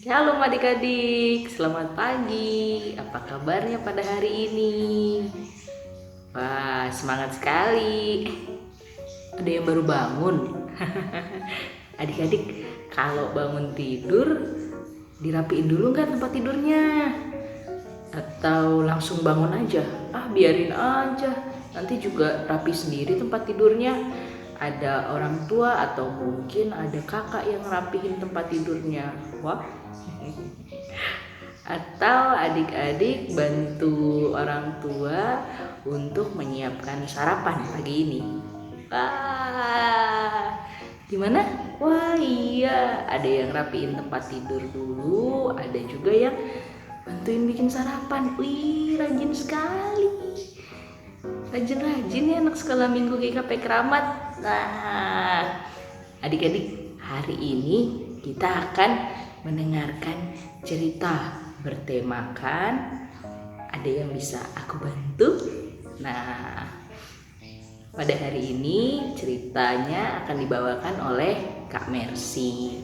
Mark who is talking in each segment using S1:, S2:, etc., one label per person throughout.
S1: Shalom adik-adik, selamat pagi. Apa kabarnya pada hari ini? Wah, semangat sekali. Ada yang baru bangun. Adik-adik, kalau bangun tidur, dirapiin dulu nggak tempat tidurnya? Atau langsung bangun aja? Biarin aja. Nanti juga rapi sendiri tempat tidurnya. Ada orang tua atau mungkin ada kakak yang rapihin tempat tidurnya. Wah. Atau adik-adik bantu orang tua untuk menyiapkan sarapan pagi ini. Gimana? Wah iya, ada yang rapiin tempat tidur dulu, ada juga yang bantuin bikin sarapan. Wih, rajin sekali. Rajin-rajin ya anak sekolah minggu GKP Keramat. Nah, adik-adik, hari ini kita akan mendengarkan cerita bertemakan ada yang bisa aku bantu. Nah, pada hari ini ceritanya akan dibawakan oleh Kak Mercy.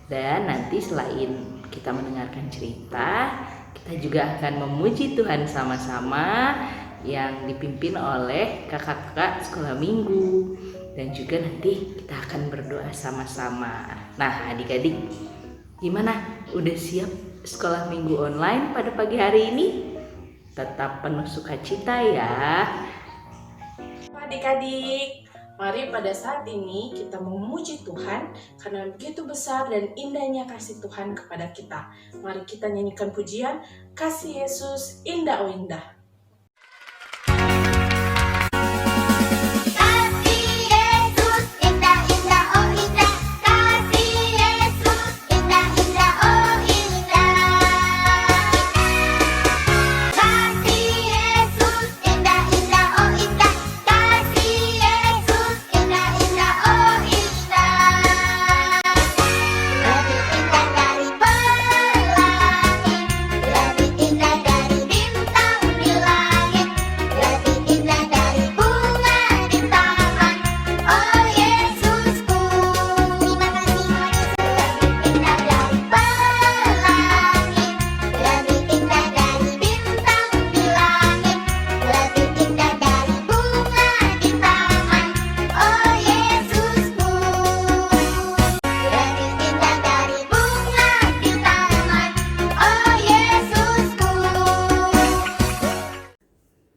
S1: Dan nanti selain kita mendengarkan cerita, kita juga akan memuji Tuhan sama-sama yang dipimpin oleh kakak-kakak sekolah minggu. Dan juga nanti kita akan berdoa sama-sama. Nah, adik-adik, gimana? Udah siap sekolah minggu online pada pagi hari ini? Tetap penuh sukacita ya.
S2: Adik-adik, mari pada saat ini kita memuji Tuhan karena begitu besar dan indahnya kasih Tuhan kepada kita. Mari kita nyanyikan pujian, Kasih Yesus Indah Oh Indah.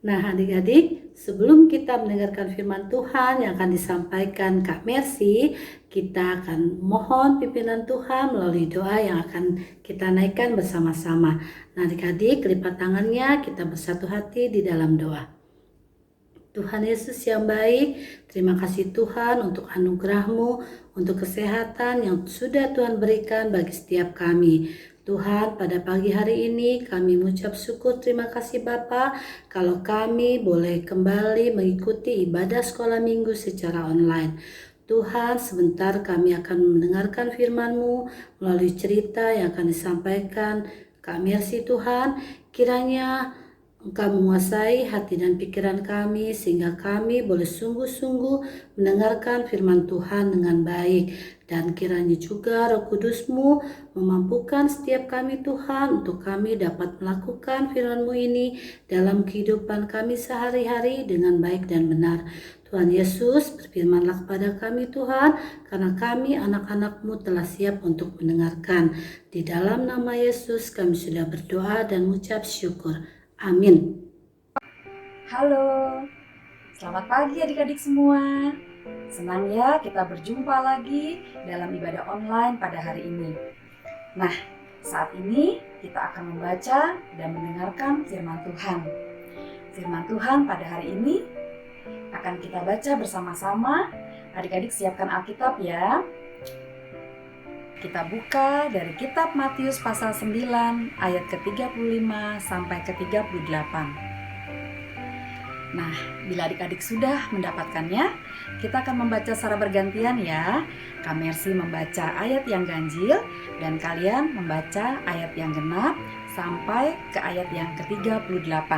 S3: Nah adik-adik, sebelum kita mendengarkan firman Tuhan yang akan disampaikan Kak Mercy, kita akan mohon pimpinan Tuhan melalui doa yang akan kita naikkan bersama-sama. Nah adik-adik, lipat tangannya, kita bersatu hati di dalam doa. Tuhan Yesus yang baik, terima kasih Tuhan untuk anugerah-Mu, untuk kesehatan yang sudah Tuhan berikan bagi setiap kami. Tuhan, pada pagi hari ini kami mengucap syukur, terima kasih Bapa, kalau kami boleh kembali mengikuti ibadah sekolah minggu secara online. Tuhan, sebentar kami akan mendengarkan firman-Mu melalui cerita yang akan disampaikan Kak Mercy. Tuhan, kiranya Engkau menguasai hati dan pikiran kami sehingga kami boleh sungguh-sungguh mendengarkan firman Tuhan dengan baik. Dan kiranya juga Roh Kudus-Mu memampukan setiap kami Tuhan untuk kami dapat melakukan firman-Mu ini dalam kehidupan kami sehari-hari dengan baik dan benar. Tuhan Yesus, berfirmanlah kepada kami Tuhan, karena kami anak-anak-Mu telah siap untuk mendengarkan. Di dalam nama Yesus kami sudah berdoa dan mengucap syukur. Amin.
S4: Halo, selamat pagi adik-adik semua. Senang ya kita berjumpa lagi dalam ibadah online pada hari ini. Nah, saat ini kita akan membaca dan mendengarkan firman Tuhan. Firman Tuhan pada hari ini akan kita baca bersama-sama. Adik-adik siapkan Alkitab ya. Kita buka dari kitab Matius pasal 9 ayat ke-35 sampai ke-38. Nah, bila adik-adik sudah mendapatkannya, kita akan membaca secara bergantian ya. Kak Mercy membaca ayat yang ganjil dan kalian membaca ayat yang genap sampai ke ayat yang ke-38.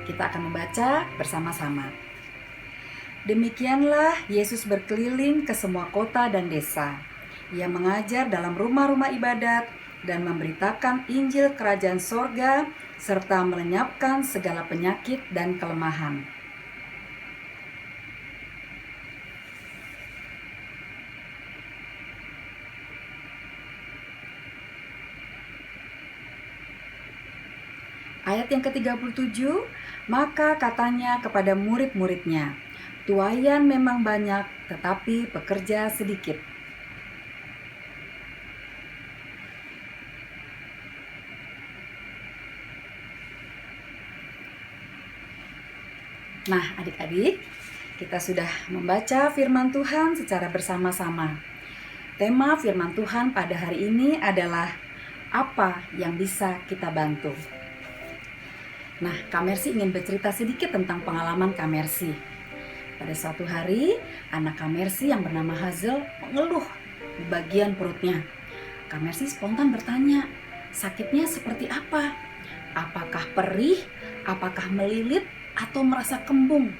S4: Kita akan membaca bersama-sama. Demikianlah Yesus berkeliling ke semua kota dan desa. Ia mengajar dalam rumah-rumah ibadat dan memberitakan Injil Kerajaan Sorga serta melenyapkan segala penyakit dan kelemahan. Ayat yang ke-37, maka katanya kepada murid-muridnya, tuaian memang banyak, tetapi pekerja sedikit. Nah, adik-adik, kita sudah membaca firman Tuhan secara bersama-sama. Tema firman Tuhan pada hari ini adalah apa yang bisa kita bantu. Nah, Kak Mercy ingin bercerita sedikit tentang pengalaman Kak Mercy. Pada suatu hari, anak Kak Mercy yang bernama Hazel mengeluh di bagian perutnya. Kak Mercy spontan bertanya, sakitnya seperti apa? Apakah perih, apakah melilit, atau merasa kembung?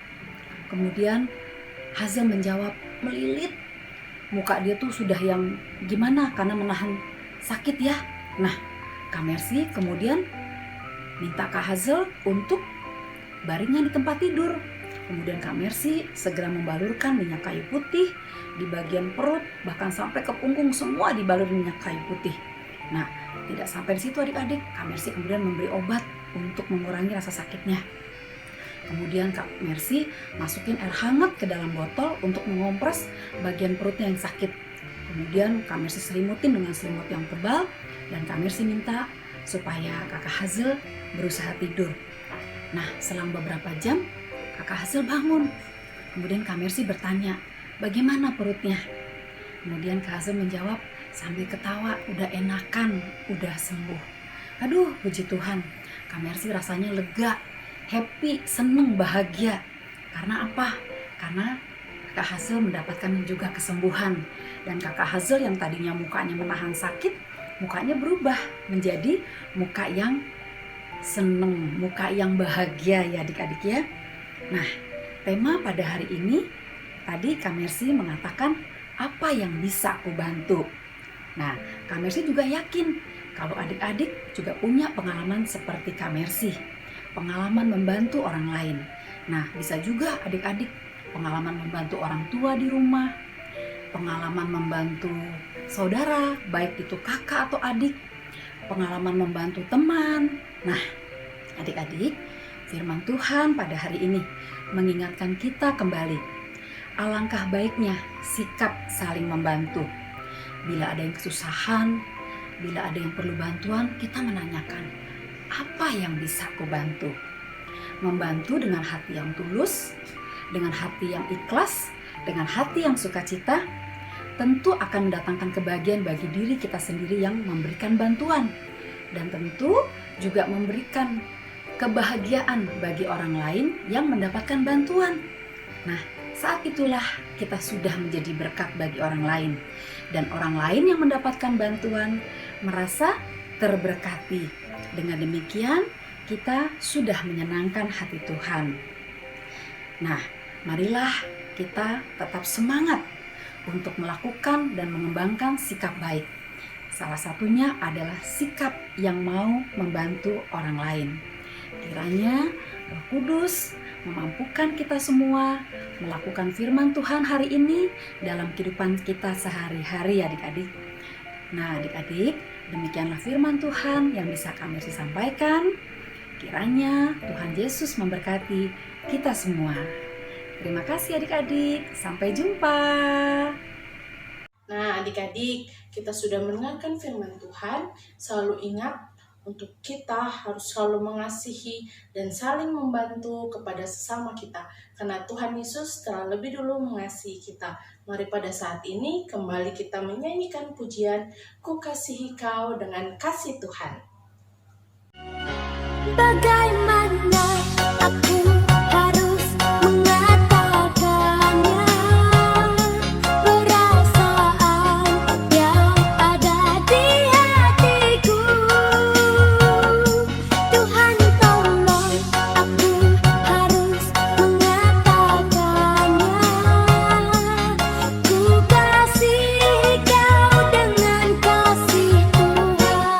S4: Kemudian Hazel menjawab, melilit. Muka dia tuh sudah yang gimana karena menahan sakit ya. Nah, Kak Mercy kemudian minta Kak Hazel untuk baringan di tempat tidur. Kemudian Kak Mercy segera membalurkan minyak kayu putih di bagian perut, bahkan sampai ke punggung semua dibalur minyak kayu putih. Nah, tidak sampai di situ adik-adik, Kak Mercy kemudian memberi obat untuk mengurangi rasa sakitnya. Kemudian Kak Mercy masukin air hangat ke dalam botol untuk mengompres bagian perutnya yang sakit. Kemudian Kak Mercy selimutin dengan selimut yang tebal dan Kak Mercy minta supaya Kakak Hazel berusaha tidur. Nah, selang beberapa jam, Kakak Hazel bangun. Kemudian Kak Mercy bertanya, bagaimana perutnya? Kemudian Kak Hazel menjawab sambil ketawa, udah enakan, udah sembuh. Aduh, puji Tuhan. Kak Mercy rasanya lega, happy, seneng, bahagia. Karena apa? Karena Kakak Hazel mendapatkan juga kesembuhan. Dan Kakak Hazel yang tadinya mukanya menahan sakit, mukanya berubah menjadi muka yang seneng, muka yang bahagia ya adik-adik ya. Nah, tema pada hari ini tadi Kak Mercy mengatakan apa yang bisa aku bantu. Nah, Kak Mercy juga yakin kalau adik-adik juga punya pengalaman seperti Kak Mercy, pengalaman membantu orang lain. Nah, bisa juga adik-adik pengalaman membantu orang tua di rumah, pengalaman membantu saudara, baik itu kakak atau adik, pengalaman membantu teman. Nah, adik-adik, firman Tuhan pada hari ini mengingatkan kita kembali. Alangkah baiknya sikap saling membantu. Bila ada yang kesusahan, bila ada yang perlu bantuan, kita menanyakan, apa yang bisa aku bantu? Membantu dengan hati yang tulus, dengan hati yang ikhlas, dengan hati yang sukacita, tentu akan mendatangkan kebahagiaan bagi diri kita sendiri yang memberikan bantuan. Dan tentu juga memberikan kebahagiaan bagi orang lain yang mendapatkan bantuan. Nah, saat itulah kita sudah menjadi berkat bagi orang lain. Dan orang lain yang mendapatkan bantuan merasa terberkati. Dengan demikian, kita sudah menyenangkan hati Tuhan. Nah, marilah kita tetap semangat untuk melakukan dan mengembangkan sikap baik. Salah satunya adalah sikap yang mau membantu orang lain. Kiranya Roh Kudus memampukan kita semua melakukan firman Tuhan hari ini dalam kehidupan kita sehari-hari adik-adik. Nah adik-adik, demikianlah firman Tuhan yang bisa kami sampaikan. Kiranya Tuhan Yesus memberkati kita semua. Terima kasih adik-adik, sampai jumpa.
S2: Nah, adik-adik, kita sudah mendengarkan firman Tuhan. Selalu ingat untuk kita harus selalu mengasihi dan saling membantu kepada sesama kita. Karena Tuhan Yesus telah lebih dulu mengasihi kita. Mari pada saat ini kembali kita menyanyikan pujian Ku Kasihi Kau dengan kasih Tuhan.
S5: Bagaimana aku harus mengatakannya, perasaan yang ada di hatiku. Tuhan tolong aku harus mengatakannya. Ku kasihi Kau dengan kasih Tuhan.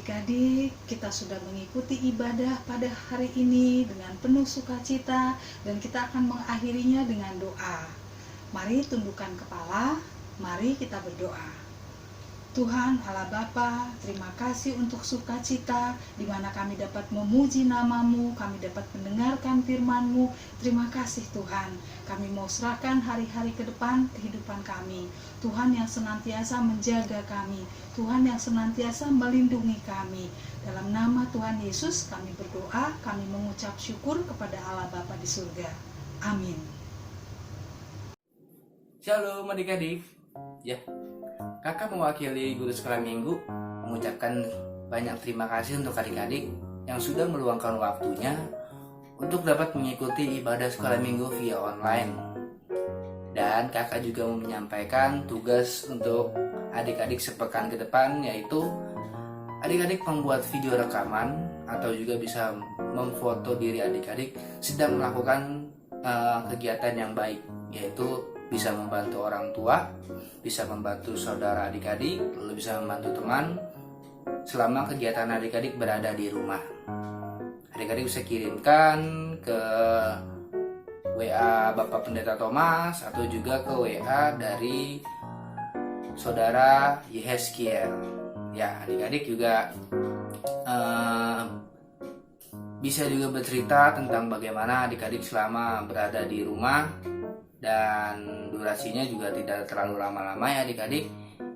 S6: Adik-adik, kita sudah mengikuti ibadah pada hari ini dengan penuh sukacita dan kita akan mengakhirinya dengan doa. Mari tundukkan kepala, mari kita berdoa. Tuhan Allah Bapa, terima kasih untuk sukacita di mana kami dapat memuji nama-Mu, kami dapat mendengarkan firman-Mu. Terima kasih Tuhan, kami mau serahkan hari-hari ke depan kehidupan kami. Tuhan yang senantiasa menjaga kami, Tuhan yang senantiasa melindungi kami. Dalam nama Tuhan Yesus kami berdoa, kami mengucap syukur kepada Allah Bapa di surga. Amin.
S7: Shalom adik-adik. Ya, kakak mewakili guru sekolah minggu mengucapkan banyak terima kasih untuk adik-adik yang sudah meluangkan waktunya untuk dapat mengikuti ibadah sekolah minggu via online. Dan kakak juga mau menyampaikan tugas untuk adik-adik sepekan ke depan, yaitu adik-adik membuat video rekaman atau juga bisa memfoto diri adik-adik sedang melakukan kegiatan yang baik, yaitu bisa membantu orang tua, bisa membantu saudara adik-adik, lalu bisa membantu teman selama kegiatan adik-adik berada di rumah. Adik-adik bisa kirimkan ke WA Bapak Pendeta Thomas atau juga ke WA dari saudara Yehezkiel. Ya, adik-adik juga bisa juga bercerita tentang bagaimana adik-adik selama berada di rumah, dan durasinya juga tidak terlalu lama-lama ya adik-adik.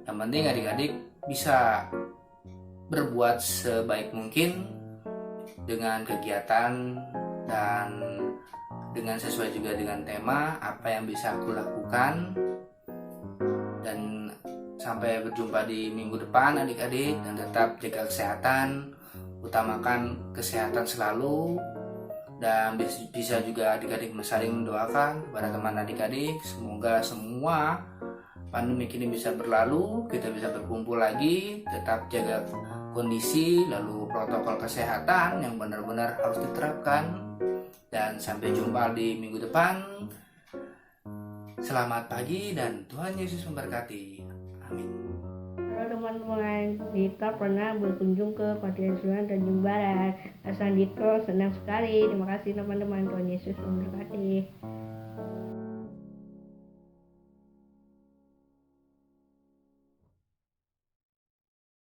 S7: Yang penting adik-adik bisa berbuat sebaik mungkin dengan kegiatan dan dengan sesuai juga dengan tema apa yang bisa aku lakukan. Dan sampai berjumpa di minggu depan adik-adik, dan tetap jaga kesehatan, utamakan kesehatan selalu. Dan bisa juga adik-adik saling mendoakan kepada teman adik-adik, semoga semua pandemi ini bisa berlalu, kita bisa berkumpul lagi, tetap jaga kondisi, lalu protokol kesehatan yang benar-benar harus diterapkan. Dan sampai jumpa di minggu depan. Selamat pagi dan Tuhan Yesus memberkati. Amin.
S8: Halo teman-teman, Dita pernah berkunjung ke Panti Asuhan Tanjung Barat. Asan Dito senang sekali. Terima kasih teman-teman, Tuhan Yesus memberkati.